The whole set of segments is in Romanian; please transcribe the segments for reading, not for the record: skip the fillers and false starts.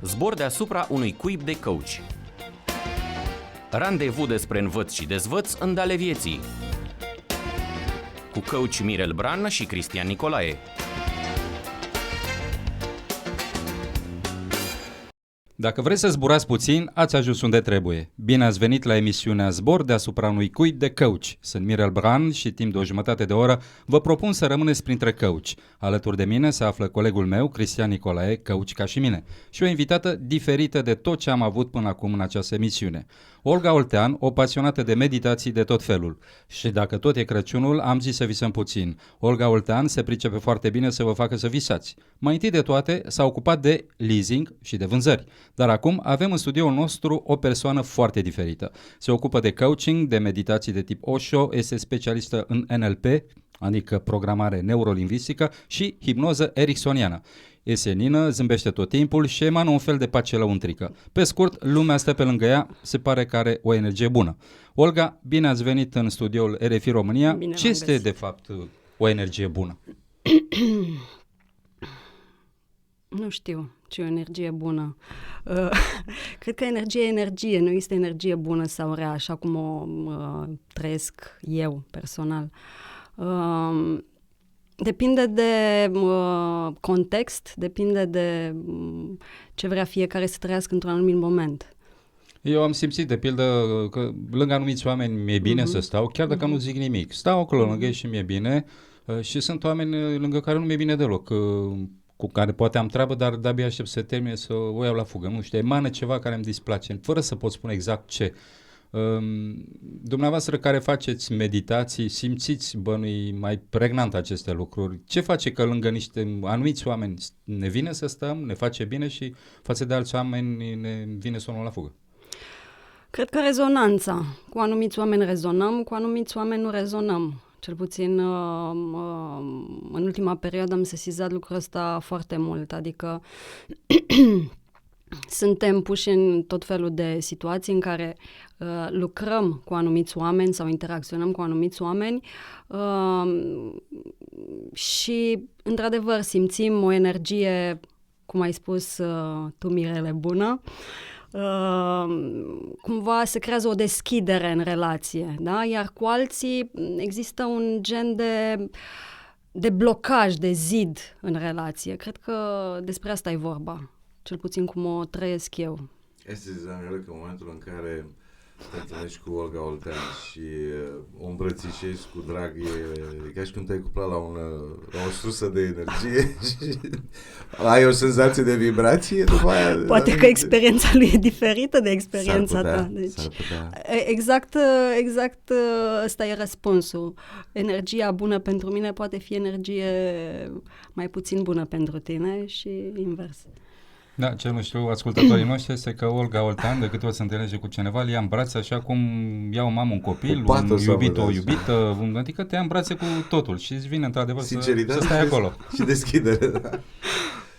Zbor deasupra unui cuib de coach. Randevu despre învăț și dezvăț în ale vieții. Cu coach Mirel Bran și Cristian Nicolae. Dacă vreți să zburați puțin, ați ajuns unde trebuie. Bine ați venit la emisiunea Zbor deasupra unui cuib de coach. Sunt Mirel Bran și timp de o jumătate de oră vă propun să rămâneți printre coach. Alături de mine se află colegul meu, Cristian Nicolae, coach ca și mine, și o invitată diferită de tot ce am avut până acum în această emisiune. Olga Oltean, o pasionată de meditații de tot felul. Și dacă tot e Crăciunul, am zis să visăm puțin. Olga Oltean se pricepe foarte bine să vă facă să visați. Mai întâi de toate, s-a ocupat de leasing și de vânzări. Dar acum avem în studioul nostru o persoană foarte diferită. Se ocupă de coaching, de meditații de tip Osho, este specialistă în NLP, adică programare neurolingvistică, și hipnoză ericksoniană. E senină, zâmbește tot timpul și emană un fel de pace lăuntrică. Pe scurt, lumea stă pe lângă ea, se pare că are o energie bună. Olga, bine ați venit în studioul RFI România. Bine ce este de fapt o energie bună? Nu știu ce e o energie bună. Cred că energie e energie, nu este energie bună sau rea, așa cum o trăiesc eu personal. Depinde de context, depinde de ce vrea fiecare să trăiască într-un anumit moment. Eu am simțit, de pildă, că lângă anumiți oameni mi-e bine să stau, chiar dacă nu zic nimic. Stau acolo lângă ei și mi-e bine, și sunt oameni lângă care nu mi-e bine deloc, cu care poate am treabă, dar de-abia aștept să termine să o iau la fugă. Nu știu, emană ceva care îmi displace, fără să pot spune exact ce. Dumneavoastră care faceți meditații, simțiți, bănui, mai pregnant aceste lucruri. Ce face că lângă niște anumiți oameni ne vine să stăm, ne face bine și față de alți oameni ne vine să o luăm la fugă? Cred că rezonanța. Cu anumiți oameni rezonăm, cu anumiți oameni nu rezonăm. Cel puțin în ultima perioadă am sesizat lucrul ăsta foarte mult, adică suntem puși în tot felul de situații în care lucrăm cu anumiți oameni sau interacționăm cu anumiți oameni și, într-adevăr, simțim o energie, cum ai spus tu, Mirele, bună. Cumva se creează o deschidere în relație, da? Iar cu alții există un gen de blocaj, de zid în relație. Cred că despre asta e vorba, cel puțin cum o trăiesc eu. Este zilele că în momentul în care te întâlnești cu Olga Oltean și o îmbrățișezi cu drag, e ca și când te-ai cuplat la o sursă de energie și ai o senzație de vibrație după aia. Poate că experiența lui e diferită de experiența s-ar putea, ta. Deci, s-ar putea. exact ăsta e răspunsul. Energia bună pentru mine poate fi energie mai puțin bună pentru tine și invers. Da, ce nu știu, ascultătorii noștri, este că Olga Oltean, de câte ori se întâlnește cu cineva, îl ia în brațe așa cum ia o mamă un copil, un iubit o iubită, adică te ia în brațe cu totul și îți vine într-adevăr să stai acolo. Și deschidere, da.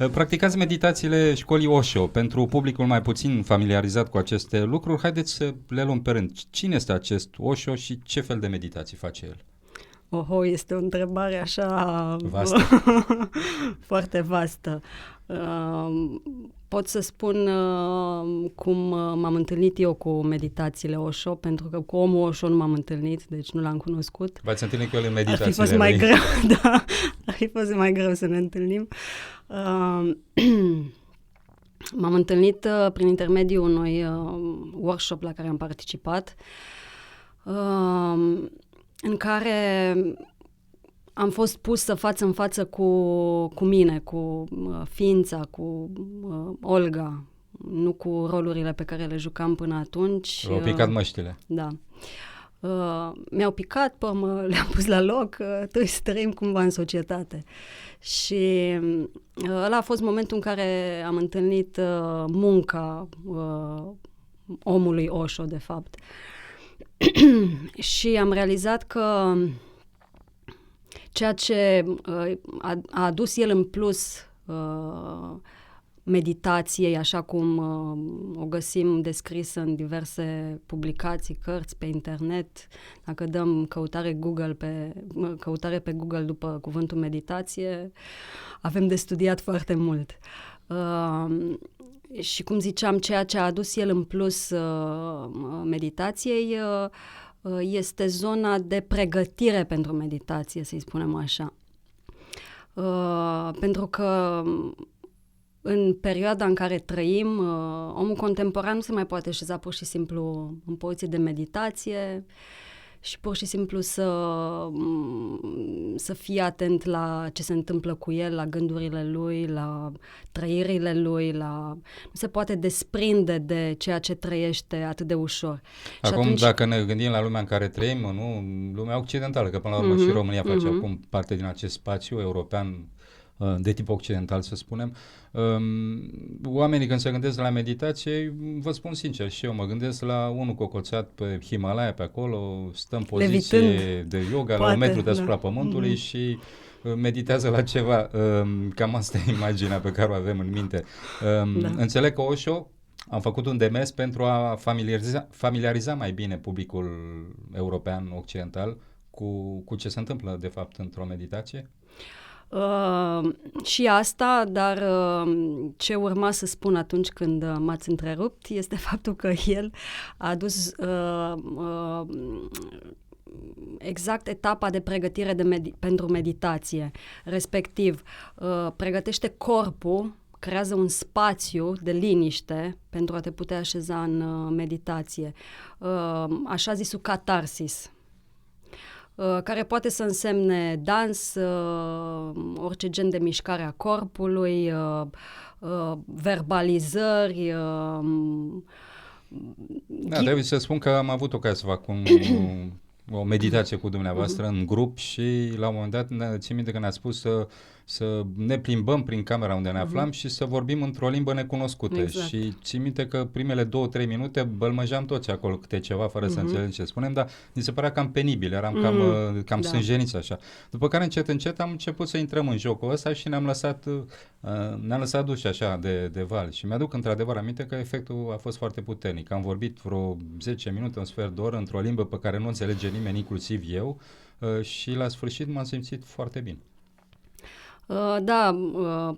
Practicați meditațiile școlii Osho. Pentru publicul mai puțin familiarizat cu aceste lucruri, haideți să le luăm pe rând. Cine este acest Osho și ce fel de meditații face el? Oho, este o întrebare așa vastă. Foarte vastă. Pot să spun cum m-am întâlnit eu cu meditațiile Osho, pentru că cu omul Osho nu m-am întâlnit, deci nu l-am cunoscut. V-ați întâlnit cu el în meditațiile? Ar fi fost mai greu, da. Ar fi fost mai greu să ne întâlnim. M-am întâlnit prin intermediul unui workshop la care am participat, în care am fost pusă față în față cu mine, cu ființa, cu Olga, nu cu rolurile pe care le jucam până atunci. V-au picat măștile. Da. Mi-au picat, le-am pus la loc, trebuie să trăim cumva în societate. Și ăla a fost momentul în care am întâlnit munca omului Osho, de fapt. Și am realizat că ceea ce a adus el în plus meditației, așa cum o găsim descrisă în diverse publicații, cărți pe internet, dacă dăm căutare pe Google după cuvântul meditație, avem de studiat foarte mult. Și cum ziceam, ceea ce a adus el în plus meditației este zona de pregătire pentru meditație, să-i spunem așa. Pentru că în perioada în care trăim, omul contemporan nu se mai poate așeza pur și simplu în poziție de meditație și pur și simplu să fie atent la ce se întâmplă cu el, la gândurile lui, la trăirile lui, nu se poate desprinde de ceea ce trăiește atât de ușor. Acum, și atunci, dacă ne gândim la lumea în care trăim, nu, lumea occidentală, că până la urmă și România face acum parte din acest spațiu european de tip occidental, să spunem. Oamenii când se gândesc la meditație, vă spun sincer, și eu mă gândesc la unul cocoțat pe Himalaya, pe acolo, stă în poziție Levitând, de yoga poate, la 1 metru deasupra da. pământului și meditează la ceva. Cam asta e imaginea pe care o avem în minte. Înțeleg că Osho am făcut un demers pentru a familiariza mai bine publicul european occidental cu ce se întâmplă de fapt într-o meditație. Și asta, dar ce urma să spun atunci când m-ați întrerupt este faptul că el a adus exact etapa de pregătire pentru meditație, respectiv pregătește corpul, creează un spațiu de liniște pentru a te putea așeza în meditație, așa zisul catarsis, care poate să însemne dans, orice gen de mișcare a corpului, verbalizări. Trebuie să spun că am avut ocazia să fac o meditație cu dumneavoastră în grup și la un moment dat țin minte că ne-a spus să ne plimbăm prin camera unde ne aflam și să vorbim într-o limbă necunoscută. Exact. Și țin minte că primele 2-3 minute bălmăjeam toți acolo câte ceva fără să înțelegem ce spunem, dar mi se părea cam penibil, eram cam sânjeniți așa. După care încet am început să intrăm în jocul ăsta și ne-am lăsat duși așa de val. Și mi-aduc într-adevăr aminte că efectul a fost foarte puternic. Am vorbit vreo 10 minute, un sfert de oră într-o limbă pe care nu înțelege nimeni, inclusiv eu, și la sfârșit m-am simțit foarte bine. Da,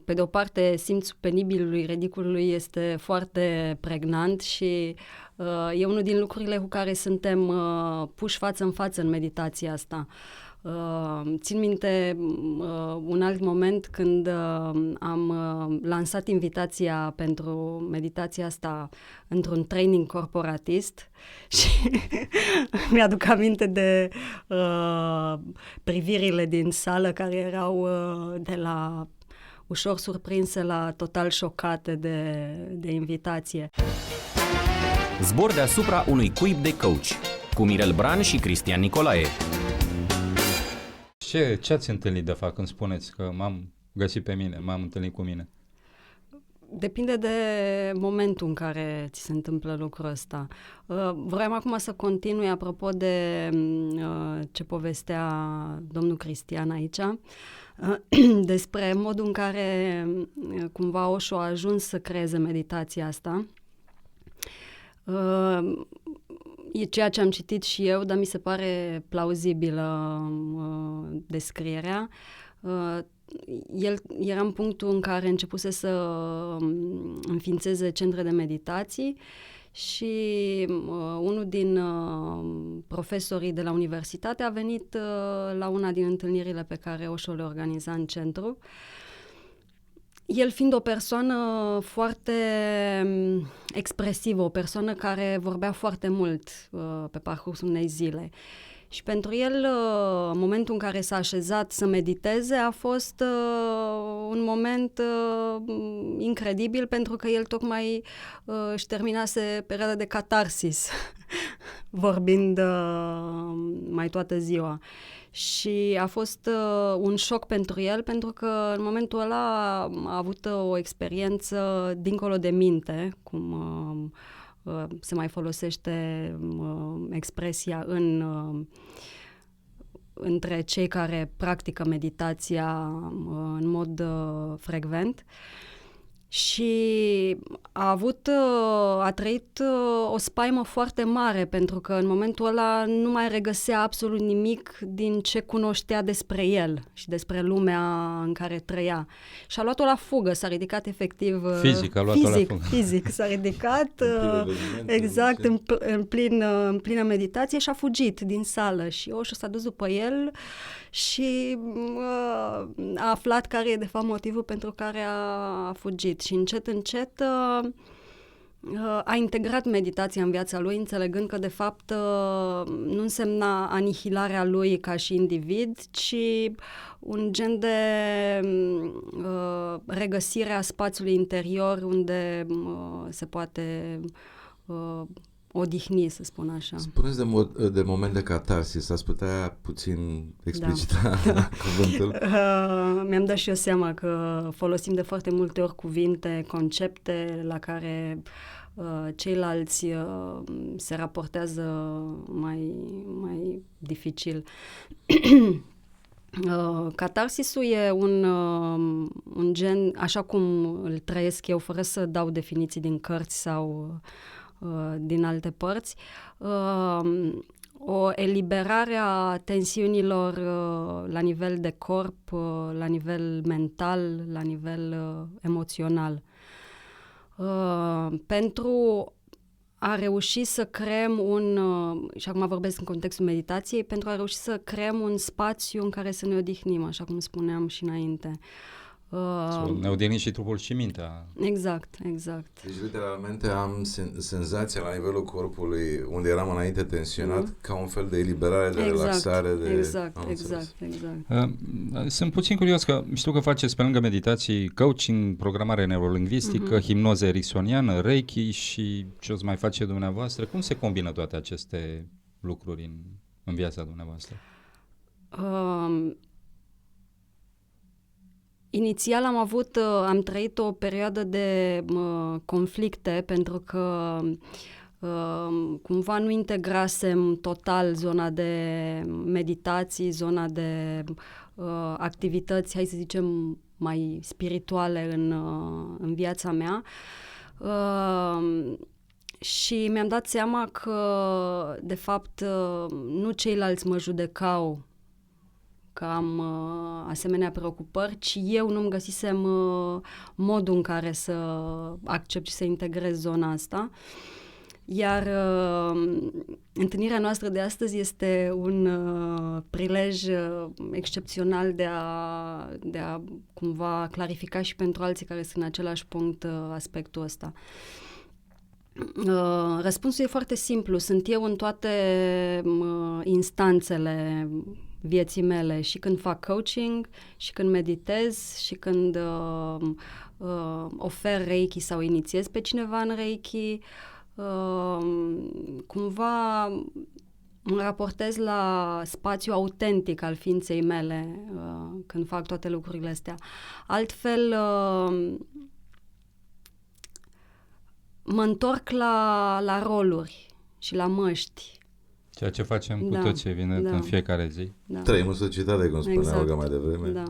pe de o parte simțul penibilului, ridiculului este foarte pregnant și e unul din lucrurile cu care suntem puși față în față în meditația asta. Țin minte un alt moment când am lansat invitația pentru meditația asta într-un training corporatist și mi-aduc aminte de privirile din sală care erau de la ușor surprinse la total șocate de invitație. Zbor deasupra unui cuib de coach cu Mirel Bran și Cristian Nicolae. Ce ați întâlnit de fapt când spuneți că m-am găsit pe mine, m-am întâlnit cu mine? Depinde de momentul în care ți se întâmplă lucrul ăsta. Vreau acum să continui apropo de ce povestea domnul Cristian aici, despre modul în care cumva Osho a ajuns să creeze meditația asta. E ceea ce am citit și eu, dar mi se pare plauzibilă descrierea. El era în punctul în care începuse să înființeze centre de meditații și unul din profesorii de la universitate a venit la una din întâlnirile pe care Osho le organiza în centru. El fiind o persoană foarte expresivă, o persoană care vorbea foarte mult pe parcursul unei zile. Și pentru el, momentul în care s-a așezat să mediteze a fost un moment incredibil, pentru că el tocmai își terminase perioada de catarsis, vorbind mai toată ziua. Și a fost un șoc pentru el, pentru că în momentul ăla a avut o experiență dincolo de minte, cum se mai folosește expresia între cei care practică meditația în mod frecvent. Și a trăit o spaimă foarte mare, pentru că în momentul ăla nu mai regăsea absolut nimic din ce cunoștea despre el și despre lumea în care trăia. Și a luat-o la fugă, s-a ridicat efectiv... Fizic, a luat-o la fugă. Fizic, s-a ridicat, exact, în plină meditație și a fugit din sală. Și Osho s-a dus după el și a aflat care e de fapt motivul pentru care a fugit. Și încet a integrat meditația în viața lui, înțelegând că de fapt nu însemna anihilarea lui ca și individ, ci un gen de regăsire a spațiului interior unde se poate odihni, să spun așa. Spuneți de moment de catarsis, ați putea puțin explicita cuvântul? Mi-am dat și eu seama că folosim de foarte multe ori cuvinte, concepte la care ceilalți se raportează mai dificil. Catarsisul e un gen, așa cum îl trăiesc eu, fără să dau definiții din cărți sau din alte părți, o eliberare a tensiunilor la nivel de corp, la nivel mental, la nivel emoțional. Pentru a reuși să creăm și acum vorbesc în contextul meditației, pentru a reuși să creăm un spațiu în care să ne odihnim, așa cum spuneam și înainte. Ne odihnim și trupul și mintea. Exact. Deci, literalmente, am senzația la nivelul corpului, unde eram înainte tensionat, ca un fel de eliberare, de relaxare. Exact. Sunt puțin curios că știu că faceți pe lângă meditații coaching, programare neurolingvistică, hipnoză ericksoniană, Reiki și ce o să mai face dumneavoastră. Cum se combină toate aceste lucruri în viața dumneavoastră? Inițial am trăit o perioadă de conflicte pentru că cumva nu integrasem total zona de meditații, zona de activități, hai să zicem, mai spirituale în viața mea. Și mi-am dat seama că, de fapt, nu ceilalți mă judecau că am asemenea preocupări, ci eu nu-mi găsisem modul în care să accept și să integrez zona asta. Iar întâlnirea noastră de astăzi este un prilej excepțional de a cumva clarifica și pentru alții care sunt în același punct aspectul ăsta. Răspunsul e foarte simplu. Sunt eu în toate instanțele vieții mele, și când fac coaching, și când meditez, și când ofer Reiki sau inițiez pe cineva în Reiki. Cumva mă raportez la spațiul autentic al ființei mele când fac toate lucrurile astea. Altfel, mă întorc la roluri și la măști. Ceea ce facem cu toți, evident, în fiecare zi. Da. Trăim în societate, cum spunea Olga mai devreme. Da.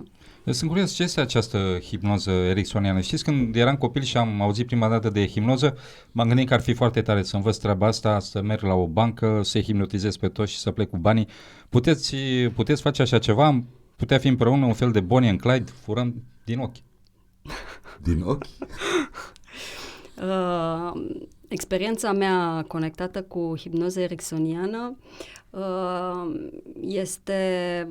Sunt curios, ce este această hipnoză ericksoniană? Știți, când eram copil și am auzit prima dată de hipnoză, m-am gândit că ar fi foarte tare să învăț treaba asta, să merg la o bancă, să-i hipnotizez pe toți și să plec cu banii. Puteți face așa ceva? Putea fi împreună un fel de Bonnie and Clyde, furăm din ochi. Din ochi? Experiența mea conectată cu hipnoza ericksoniană este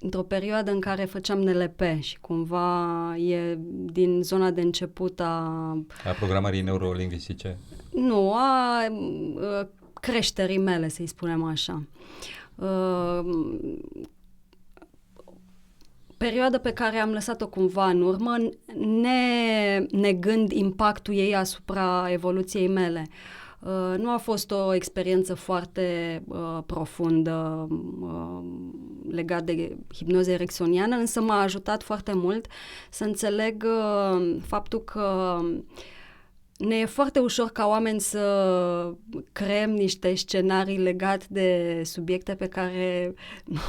într-o perioadă în care făceam NLP și cumva e din zona de început a programării neurolingvistice. Nu, a creșterii mele, să-i spunem așa. Perioadă pe care am lăsat-o cumva în urmă, negând impactul ei asupra evoluției mele. Nu a fost o experiență foarte profundă legat de hipnoza ericksoniană, însă m-a ajutat foarte mult să înțeleg faptul că ne e foarte ușor ca oameni să creăm niște scenarii legate de subiecte pe care nu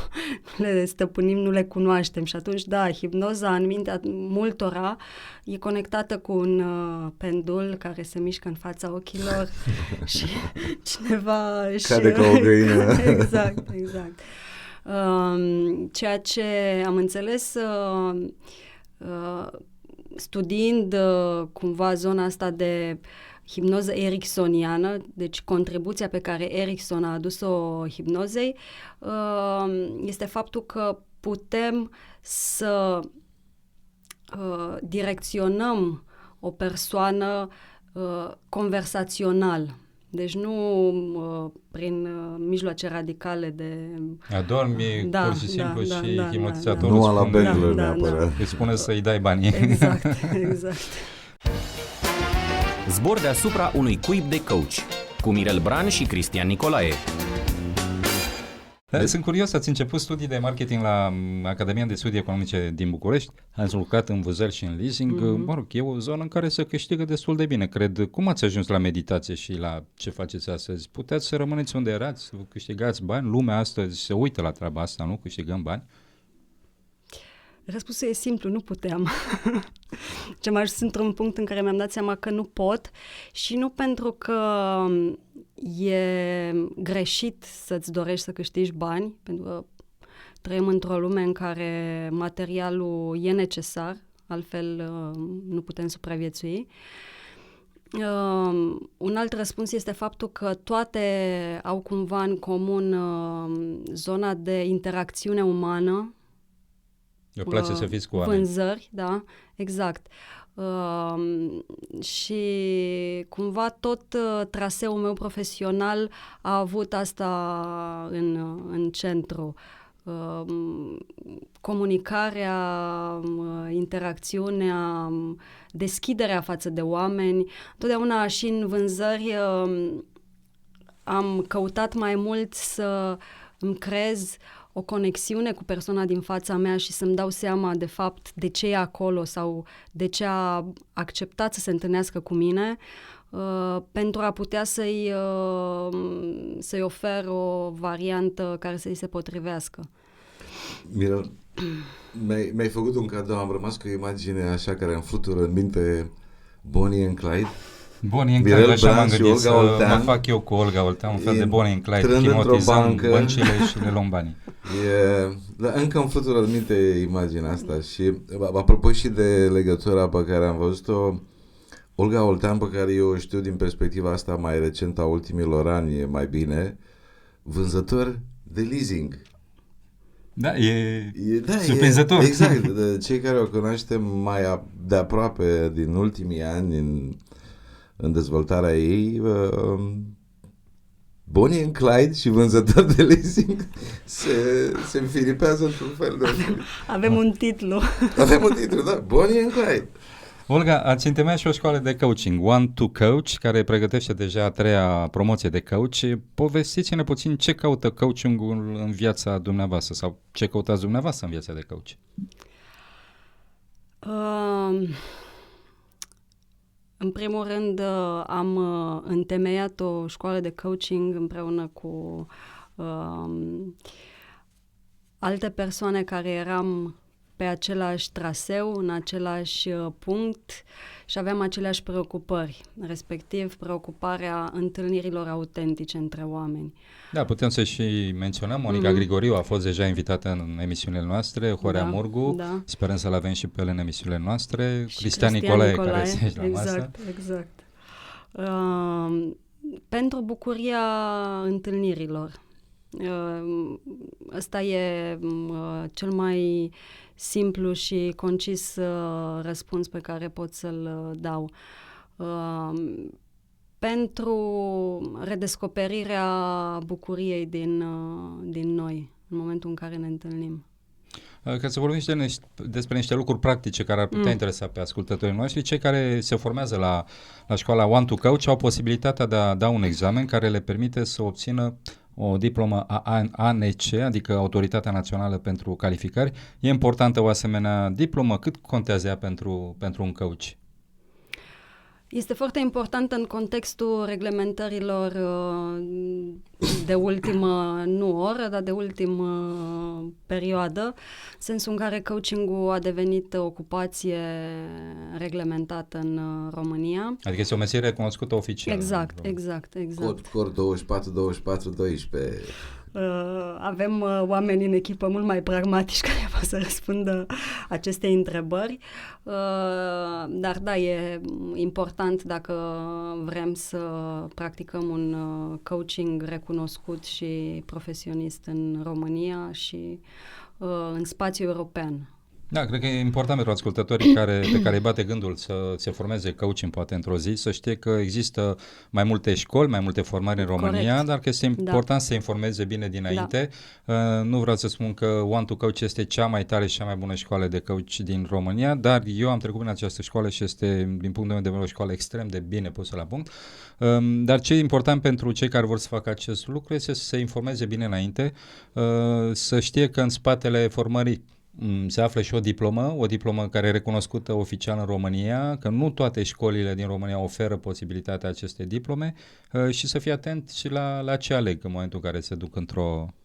le stăpânim, nu le cunoaștem. Și atunci, da, hipnoza în mintea multora e conectată cu un pendul care se mișcă în fața ochilor și cineva Cade ca o găină. Exact. Ceea ce am înțeles studiind cumva zona asta de hipnoză ericksoniană, deci contribuția pe care Erickson a adus-o hipnozei, este faptul că putem să direcționăm o persoană conversațional. Deci nu prin mijloace radicale de... Adormi pur și simplu și hipnotizatorul nu la Bengler neapărat. Îți spune să-i dai banii. Exact. Zbor deasupra unui cuib de coach cu Mirel Bran și Cristian Nicolae. Sunt curios, ați început studii de marketing la Academia de Studii Economice din București, ați lucrat în vânzări și în leasing, mă rog, e o zonă în care se câștigă destul de bine, cred. Cum ați ajuns la meditație și la ce faceți astăzi? Puteți să rămâneți unde erați, să câștigați bani? Lumea astăzi se uită la treaba asta, nu? Câștigăm bani? Răspunsul e simplu, nu puteam. Ce m-a ajuns într-un punct în care mi-am dat seama că nu pot și nu pentru că e greșit să-ți dorești să câștigi bani, pentru că trăim într-o lume în care materialul e necesar, altfel nu putem supraviețui. Un alt răspuns este faptul că toate au cumva în comun zona de interacțiune umană. Îmi place să fiți cu oameni. Vânzări, da, exact. Și cumva tot traseul meu profesional a avut asta în centru. Comunicarea, interacțiunea, deschiderea față de oameni. Totdeauna și în vânzări am căutat mai mult să îmi creez o conexiune cu persoana din fața mea și să-mi dau seama de fapt de ce e acolo sau de ce a acceptat să se întâlnească cu mine, pentru a putea să-i ofer o variantă care să-i se potrivească. Mirel, mi-ai făcut un cadou, am rămas cu o imagine așa care îmi flutură în minte, Bonnie and Clyde. Bonnie and Clyde, așa m-am gândit să mă fac eu cu Olga Oltean, un fel de Bonnie and Clyde, hipnotizăm băncile și le luăm banii. Încă îmi flutură în minte imaginea asta și apropo și de legătura pe care am văzut-o, Olga Oltean, pe care eu o știu din perspectiva asta mai recentă a ultimilor ani mai bine, vânzător de leasing. Da, e surprinzător. Exact, de cei care o cunoaștem mai de aproape din ultimii ani în dezvoltarea ei, Bonnie and Clyde și vânzător de leasing se înfiripează într-un fel de... Avem un titlu. Avem un titlu, da, Bonnie and Clyde. Olga, ați întemeiat și o școală de coaching, One to Coach, care pregătește deja a 3-a promoție de coach. Povestiți-ne puțin ce caută coaching-ul în viața dumneavoastră sau ce căutați dumneavoastră în viața de coach. În primul rând am întemeiat o școală de coaching împreună cu alte persoane care eram pe același traseu, în același punct și aveam aceleași preocupări, respectiv preocuparea întâlnirilor autentice între oameni. Da, putem să și menționăm, Monica Grigoriu a fost deja invitată în emisiunile noastre, Horea Murgu, sperăm să-l avem și pe el în emisiunile noastre, Cristian Nicolae, care este aici la masă. Exact. Pentru bucuria întâlnirilor. Ăsta e cel mai simplu și concis răspuns pe care pot să-l dau. Pentru redescoperirea bucuriei din noi, în momentul în care ne întâlnim. Ca să vorbim despre niște lucruri practice care ar putea interesa pe ascultătorii noștri, cei care se formează la școala One to Coach au posibilitatea de a da un examen care le permite să obțină o diplomă ANC, adică Autoritatea Națională pentru Calificări. E importantă o asemenea diplomă? Cât contează ea pentru un coach? Este foarte important în contextul reglementărilor de ultimă, nu oră, dar de ultimă perioadă, sensul în care coaching-ul a devenit o ocupație reglementată în România. Adică este o meserie recunoscută oficial. Exact. Cod 24-24-12. Avem oameni în echipă mult mai pragmatici care pot să răspundă acestei întrebări, dar da, e important dacă vrem să practicăm un coaching recunoscut și profesionist în România și în spațiul european. Da, cred că e important pentru ascultătorii pe care îi bate gândul să se formeze coaching poate într-o zi, să știe că există mai multe școli, mai multe formări în România, Corect. dar că este important să se informeze bine dinainte. Nu vreau să spun că One to Coach este cea mai tare și cea mai bună școală de coach din România, dar eu am trecut prin această școală și este, din punctul meu de vedere, o școală extrem de bine pusă la punct. Dar ce e important pentru cei care vor să facă acest lucru este să se informeze bine înainte, să știe că în spatele formării se află și o diplomă care e recunoscută oficial în România, că nu toate școlile din România oferă posibilitatea acestei diplome și să fie atent și la ce aleg în momentul în care se duc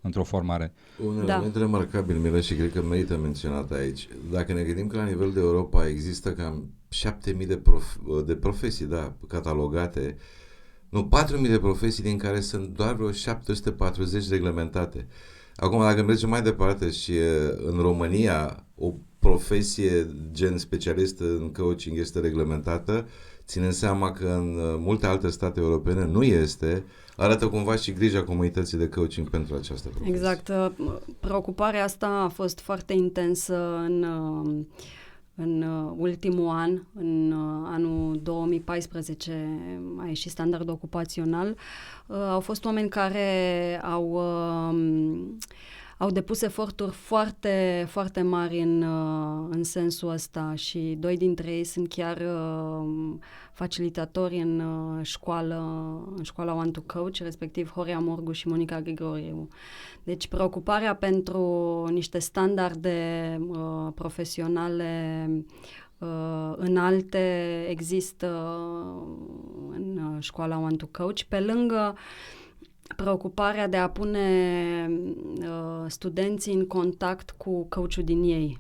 într-o formare. Un element remarcabil, Mila, și cred că merită menționat aici. Dacă ne gândim că la nivel de Europa există cam 7.000 de profesii catalogate, 4.000 de profesii din care sunt doar vreo 740 reglementate. Acum, dacă mergem mai departe și în România o profesie gen specialist în coaching este reglementată, ținând seama că în multe alte state europene nu este, arată cumva și grija comunității de coaching pentru această profesie. Exact. Preocuparea asta a fost foarte intensă în ultimul an, în anul 2014 a ieșit standardul ocupațional. Au fost oameni care au depus eforturi foarte, foarte mari în sensul ăsta și 2 dintre ei sunt chiar facilitatori în școala One to Coach, respectiv Horia Morgu și Monica Grigoriu. Deci preocuparea pentru niște standarde profesionale înalte există în școala One to Coach, pe lângă preocuparea de a pune studenții în contact cu coachul din ei.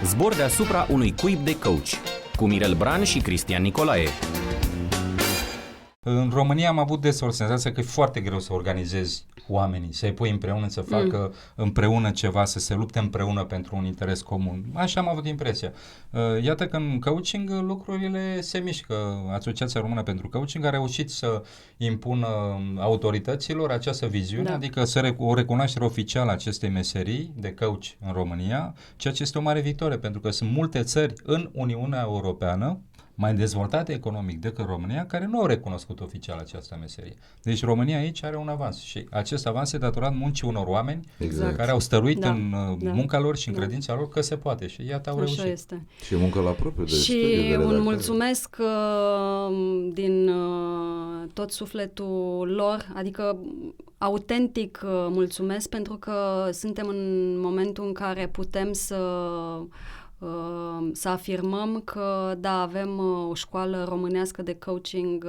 Zbor deasupra unui cuib de coach cu Mirel Bran și Cristian Nicolae. În România am avut deseori senzația că e foarte greu să organizezi oamenii, să-i pui împreună, să facă împreună ceva, să se lupte împreună pentru un interes comun. Așa am avut impresia. Iată că în coaching lucrurile se mișcă. Asociația Română pentru Coaching a reușit să impună autorităților această viziune, adică o recunoaștere oficială a acestei meserii de coach în România, ceea ce este o mare victorie, pentru că sunt multe țări în Uniunea Europeană mai dezvoltate economic decât România, care nu au recunoscut oficial această meserie. Deci România aici are un avans și acest avans e datorat muncii unor oameni care au stăruit în munca lor și în credința lor că se poate și iată au reușit. Este. Și muncă la propriu de și un mulțumesc din tot sufletul lor, adică autentic mulțumesc, pentru că suntem în momentul în care putem să afirmăm că da, avem o școală românească de coaching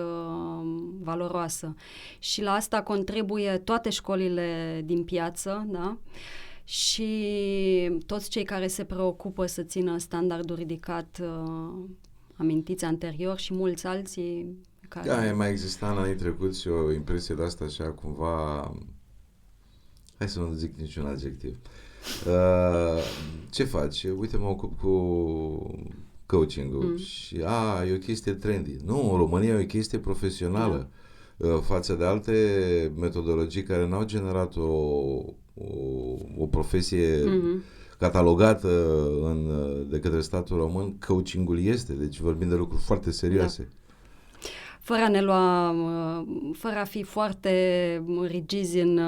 valoroasă și la asta contribuie toate școlile din piață, da? Și toți cei care se preocupă să țină standardul ridicat amintiți anterior și mulți alții care... Da, mai exista în anii trecuți o impresie de asta așa cumva, hai să nu zic niciun adjectiv. Ce faci? Uite, mă ocup cu coaching-ul și e o chestie trendy. Nu, în România e o chestie profesională față de alte metodologii care n-au generat o profesie catalogată de către statul român. Coaching-ul este, deci vorbim de lucruri foarte serioase. Da. Fără a fi foarte rigizi în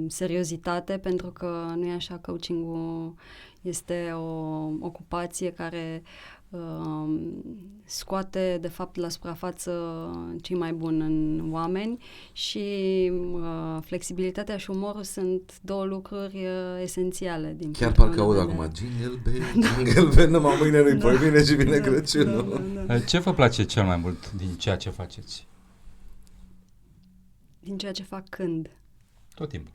seriozitate, pentru că nu e așa, coaching-ul Este o ocupație care scoate, de fapt, la suprafață cei mai buni în oameni și flexibilitatea și umorul sunt două lucruri esențiale. Chiar parcă aud acum, jingle bell, jingle bell, numai mâine nu-i poimine și vine Crăciunul. Ce vă place cel mai mult din ceea ce faceți? Din ceea ce fac când? Tot timpul.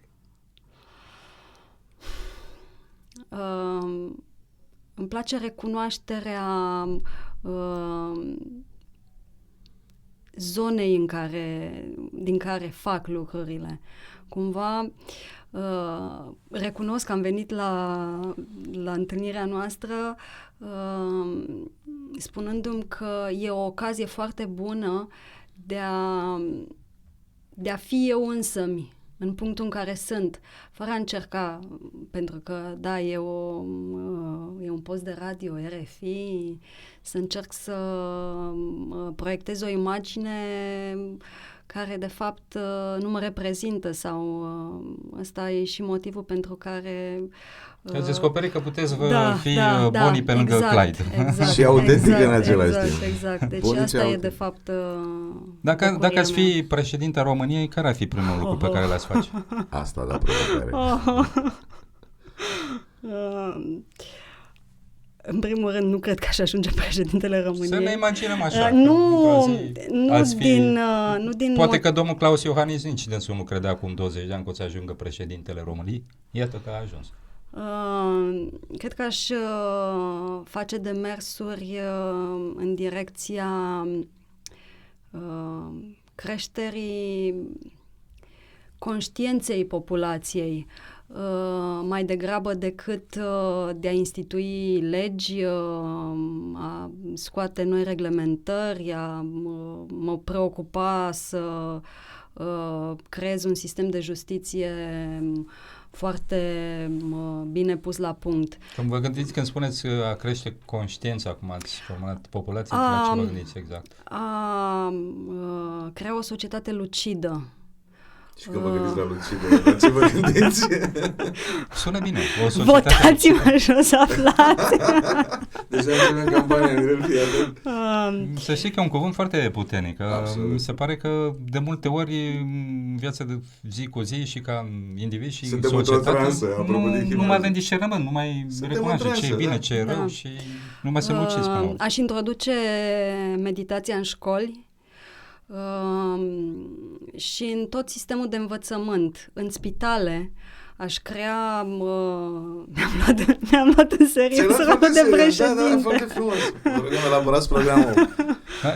Îmi place recunoașterea zonei din care fac lucrurile. Cumva recunosc că am venit la întâlnirea noastră spunându-mi că e o ocazie foarte bună de a fi eu însămi în punctul în care sunt, fără a încerca, pentru că, da, e un post de radio, RFI, să încerc să proiectez o imagine care, de fapt, nu mă reprezintă sau ăsta e și motivul pentru care... Ați descoperit că puteți fi bunii pe lângă Clyde. Exact, și autentică în același timp. Exact. Deci Bunii asta e, de fapt, Dacă ați fi președinta României, care ar fi primul lucru pe care l-ați face? Asta, da, provocare. În primul rând, nu cred că aș ajunge președintele României. Să ne imaginăm așa. Nu din... Poate că domnul Claus Iohannis nici dânsul nu credea acum 20 de ani că o să ajungă președintele României. Iată că a ajuns. Cred că aș face demersuri în direcția creșterii conștiinței populației, mai degrabă decât de a institui legi, a scoate noi reglementări, a mă preocupa să creez un sistem de justiție foarte bine pus la punct. Când vă gândiți, când spuneți a crește conștiința, cum ați formulat populația, la ce vă gândiți exact? Crea o societate lucidă. Și când vă gândiți la lucidă, la ce vă gândiți? Sună bine. O societate Votați-mă și o să aflați. Deja începem campania în greu, să știi că e un cuvânt foarte puternic. Absolut. Mi se pare că de multe ori în viața de zi cu zi și ca individ și suntem în societate transă, nu mai avem discernământ, nu mai recunoaște ce e bine, ce e rău și nu mai sunt luciți. Aș introduce meditația în școli și în tot sistemul de învățământ, în spitale. Aș crea... Mi-am luat în serios rolul de președinte. Da, foarte frumos. Vă rugăm, elaborați programul.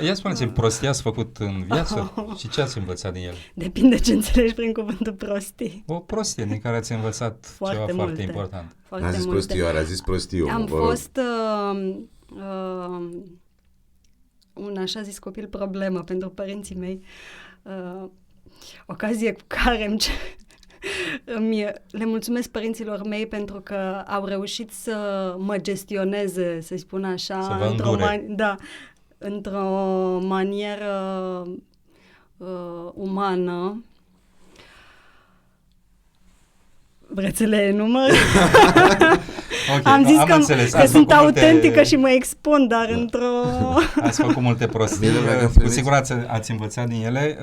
Ia spuneți-mi, prostii ați făcut în viață și ce ați învățat din el? Depinde ce înțelegi prin cuvântul prostii. O prostie din care ați învățat ceva foarte important. A zis prostioare, a zis prostiu. Am fost un așa zis copil problemă pentru părinții mei. Ocazie cu care le mulțumesc părinților mei pentru că au reușit să mă gestioneze, să-i spun așa, într-o manieră umană. Vreți să le enumăr? Okay, am zis că sunt autentică multe... și mă expun, dar într-o... Ați făcut multe prostii, cu siguranță ați învățat din ele.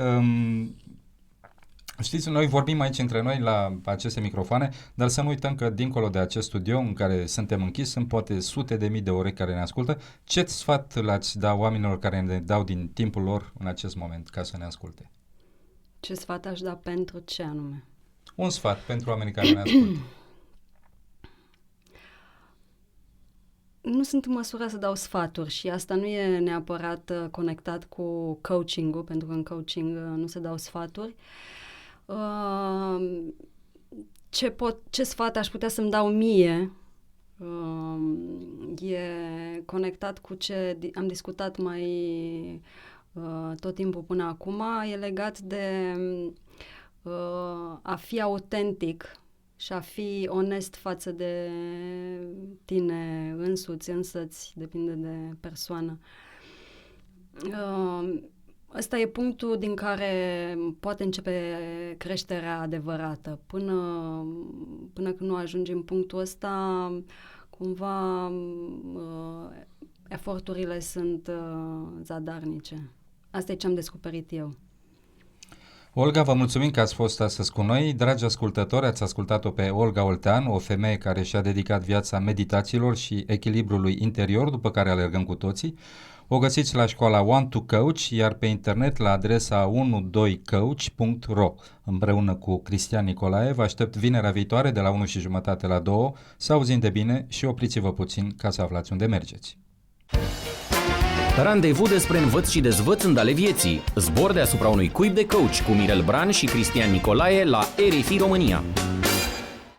Știți, noi vorbim aici între noi la aceste microfoane, dar să nu uităm că dincolo de acest studio în care suntem închiși, sunt poate sute de mii de ore care ne ascultă. Ce sfat l-ați da oamenilor care ne dau din timpul lor în acest moment ca să ne asculte? Ce sfat aș da pentru ce anume? Un sfat pentru oamenii care ne ascultă. Nu sunt în măsură să dau sfaturi și asta nu e neapărat conectat cu coaching-ul, pentru că în coaching nu se dau sfaturi. Ce sfat aș putea să-mi dau mie e conectat cu ce am discutat mai tot timpul până acum, e legat de a fi autentic și a fi onest față de tine însăți, depinde de persoană. Ăsta e punctul din care poate începe creșterea adevărată. Până când nu ajungi în punctul ăsta, cumva eforturile sunt zadarnice. Asta e ce am descoperit eu. Olga, vă mulțumim că ați fost astăzi cu noi. Dragi ascultători, ați ascultat-o pe Olga Oltean, o femeie care și-a dedicat viața meditațiilor și echilibrului interior, după care alergăm cu toții. O găsiți la școala One to Coach, iar pe internet la adresa 12coach.ro. Împreună cu Cristian Nicolae vă aștept vinerea viitoare de la 1:30 la 2. Să auzim de bine și opriți-vă puțin ca să aflați unde mergeți. Randevu despre învăț și dezvăț în ale vieții. Zbor deasupra unui cuib de coach cu Mirel Bran și Cristian Nicolae la RFI România.